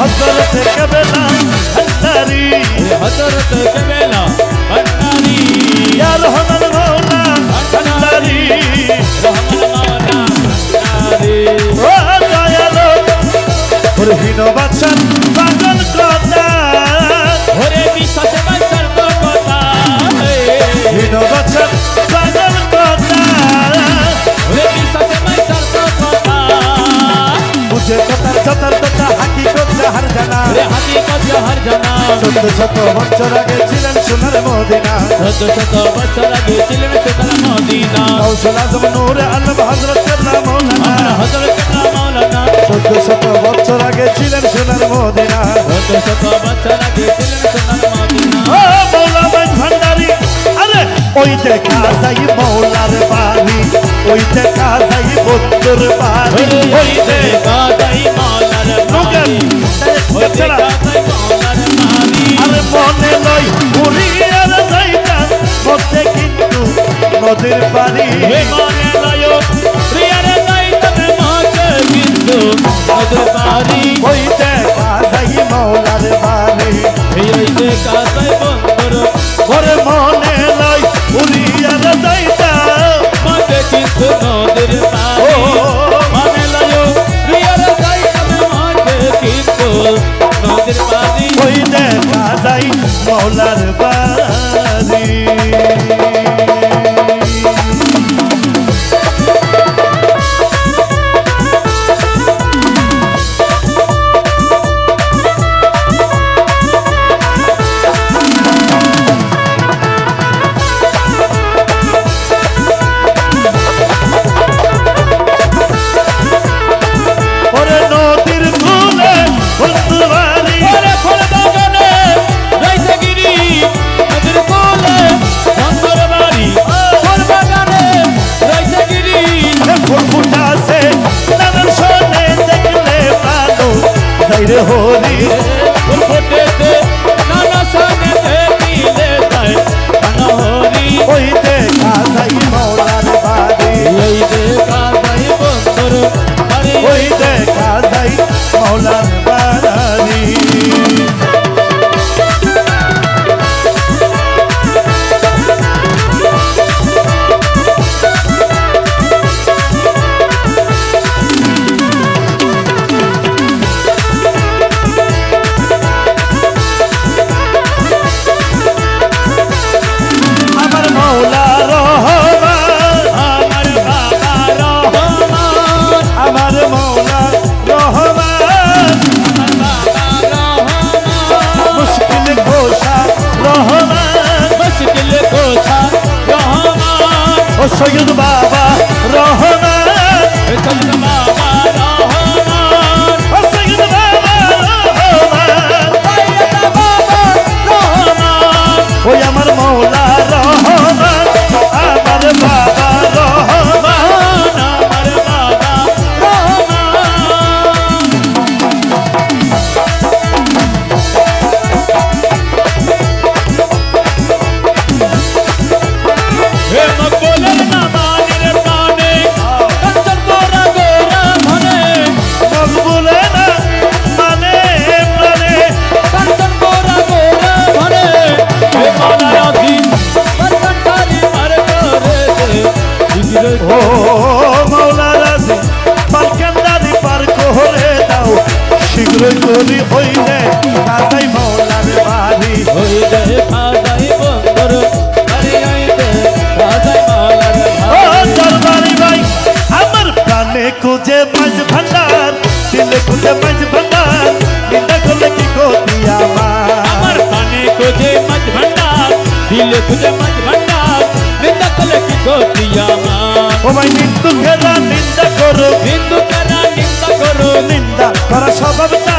हजरत कबीला भंडारी हजरत कबीला भंडारी या रहमान मौला भंडारी रहमान मौला भंडारी ओ दयालो और हिनो बादशाह पागल कोता ओरे বিশ্বাসে বাঁচার তো কথা हिनो बादशाह पागल कोता ओरे বিশ্বাসে বাঁচার তো কথা मुझे कतर कतर कता हकीकत जहर जाना रे हकीकत जहर जाना शत शत बছর আগে ছিলেন সোনার মদিনা শত শত বছর আগে ছিলেন সোনার মদিনা গৌসুল আজম নূর আলম হযরত কেবলা মৌলানা হযরত কেবলা মৌলানা শত শত বছর আগে ছিলেন সোনার মদিনা শত শত বছর আগে ছিলেন সোনার মদিনা ও মৌলা বাইন ভান্ডারি আরে ওই দেখা যাই মৌলার বাড়ি ওই দেখা যাই বদ্দুর বাড়ি ওই দেখা যাই মৌলার বাড়ি ওই দেখা যাই মৌলার বাড়ি আরে মনে লই উড়িয়ার যাইতা মধ্যে কিন্তু নদীর পানি ওই মনে লয় প্রিয়ারে যাইতা মধ্যে কিন্তু নদীর পানি ওই দেখা যাই মৌলার বাড়ি ওই দেখা যাই বন্দর ওরে মনে লই উড়িয়ার যাইতা মধ্যে কিন্তু নদীর পানি মনে লয় প্রিয়ারে যাইতা মধ্যে কিন্তু নদীর পানি ওই দেখা যাই মৌলার বাড়ি ওরে নদীর কূলে বন্ধুবাড়ি ওরে ফুল বাগানে রইছে গিরি নদীর কোলে বন্দর বাড়ি ফুল বাগানে রইছে গিরি ফুল ফুটাছে নানান শোনে দেখলে ভালো যাইরে হরি ফুল ফুটেছে নানা সঙ্গে দেখিলে যায় কানহরি ওই দেখা যাই মৌলার বাড়ি এই দেখা যায় বন্দর বাড়ি ওই দেখা যাই মৌলার বাড়ি আমার মৌলা রহমান আমার বাবা রহমান আমার মৌলা রহমান আমার বাবা রহমান মুশকিল ঘোষা রহমান মুশকিল কোথা রহমান ও সৈয়দ বাবা রহমান চন্দ্র বাবা রহমান ও সৈয়দ বাবা রহমান সৈয়দ বাবা রহমান ওই আমার মৌলা রহমান আমার বাবা রহমান আমার বাবা রহমান হে মকবুলের নামানের প্রাণে কাঞ্চন গোরা গোরা ধনে মকবুলে না মানে প্রাণে কাঞ্চন গোরা গোরা ধনে হে মালার অধীন বরকন্ডারি মার করে দে ও মৌলা রাজি পালকান্দারি পার করে দাও শীঘ্রই করি হইলে কাজাই মৌলার বাড়ি ওই দে খাজাই বন্দর বাড়ি আইতে খাজাই মালার ও ভাই দরবারি ভাই আমার প্রাণে খুঁজে মাঝ ভান্ডার দিলে খুঁজে মাঝ ভান্ডার নিন্দা করলে কি গতি আমার আমার পানে খুঁজে মাঝ ভান্ডার দিলে খুঁজে মাঝ ভান্ডার নিন্দা করলে কি গতি আমার ও ভাই নিন্দু খেলা নিন্দা করো হিন্দু কেনা নিন্দা করো নিন্দা করা স্বভাব না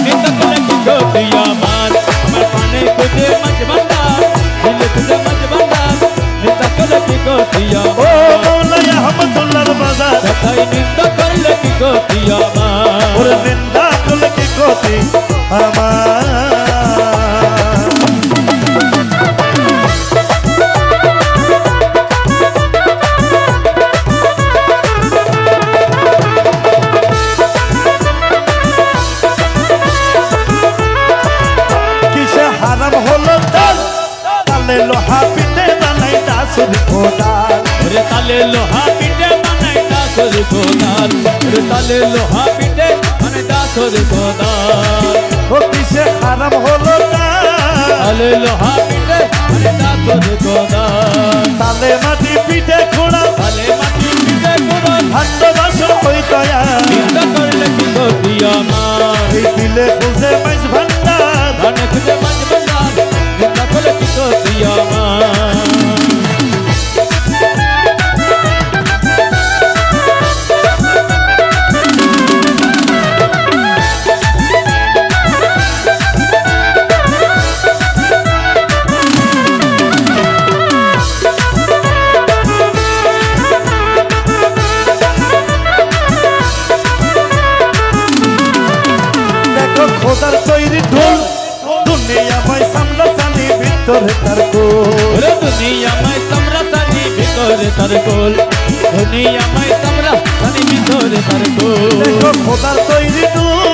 নিন্দা করলে কি গতি আমার আমার পানে খুঁজে মাঝ ভান্ডার দিলে খুঁজে মাঝ ভান্ডার নিন্দা করলে কি গতি ও আমার মৌলাই আহমদুল্লাহর বাজার কথাই নিন্দা করলে কি গতি আমার ওরে নিন্দা করলে কি গতি আমার কোদাল ওরে তালে লোহা পিঠে বানাই দাসর কোদাল ওরে তালে লোহা পিঠে বানাই দাসর কোদাল ও কিসে হারাম হলো না তালে লোহা পিঠে বানাই দাসর কোদাল তালে মাটি পিঠে খোড়া তালে মাটি পিঠে কোদাল ভাণ্ড বাসন হইতয়া চিন্তা করলে কি গতি আমার এই দিলে খুঁজে মাইজ ভান্ডার ধানে খুঁজে মাঝ বাজার চিন্তা করলে কি গতি আমার খোদার তৈরি ঢোল দুনিয়াময় সামলা সানি ভিতরে তার গোল ওরে দুনিয়াময় সামরা সানি ভিতরে তার গোল দুনিয়াময় সামরা সানি ভিতরে তার গোল দেখো খোদার তৈরি ঢোল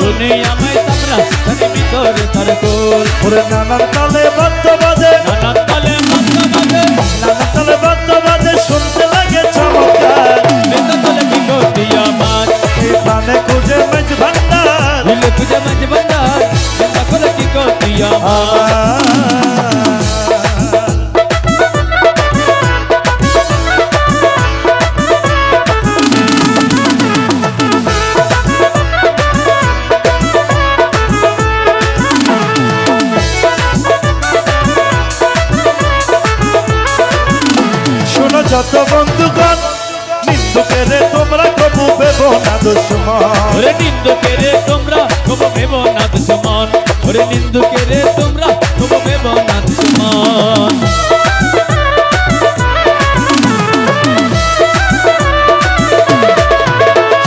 দুনিয়াময় সামরা সানি ভিতরে তার গোল ওরে নানান তালে বাদ্য বাজে নানান তালে বাদ্য বাজে নানান তালে বাদ্য বাজে শুনতে লাগে চমৎকার চিন্তা করলে কি গতি আমার এই প্রাণে খুঁজে মাইজ ভান্ডার দিলে খুঁজে মাঝ বাজার চিন্তা করলে কি গতি আমার শোনো যত বন্ধুগণ নিন্দুকেরে তোমরা কবু ভেবো না দুশ্মন ওরে নিন্দুকে রে তোমরা কবো ভেবো না দুশ্মন ওরে নিন্দুকে রে তোমরা কবো ভেবো না দুশ্মন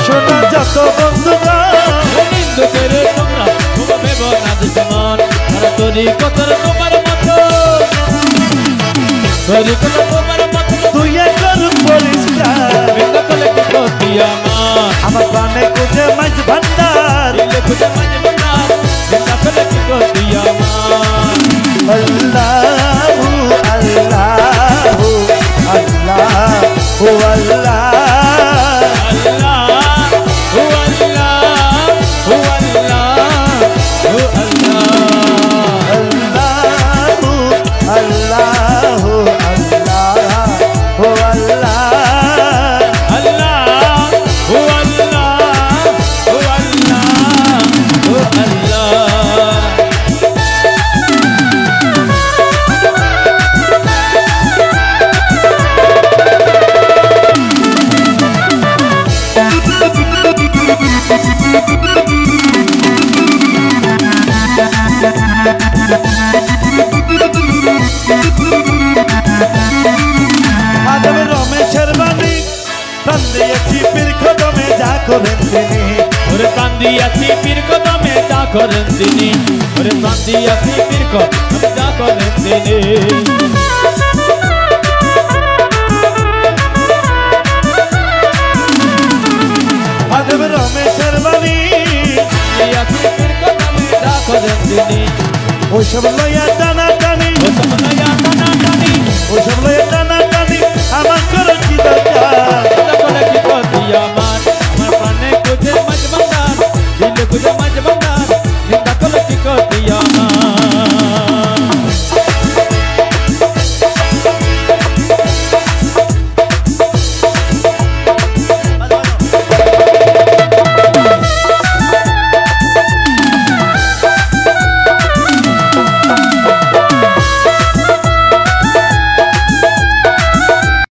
শোনো যত বন্ধুগণ ওরে নিন্দুকে রে তোমরা কবো ভেবো না দুশ্মন তারা তোরি কতর তোমার মতো তোরি কতর তোমার মতো তুই একর পরিষ্কার চিন্তা করলে কি গতি আমার প্রাণে খুঁজে মাইজ ভান্ডার দিলে খুঁজে মাঝ বাজার চিন্তা করলে কি গতি আমার আল্লাহু আল্লাহু আল্লাহু আল্লাহ আল্লাহু আল্লাহু আদম রমেশের বাণী কান্দিয়েছি পীর কদমে যা করেন তিনি ওরে কান্দিয়াছি পীর কদমে যা করেন তিনি ওরে কান্দিয়াছি পীর কদমে যা করেন তিনি আদম রমেশের বাণী কান্দিয়াছি পীর কদমে যা করেন তিনি ওইসব লইয়া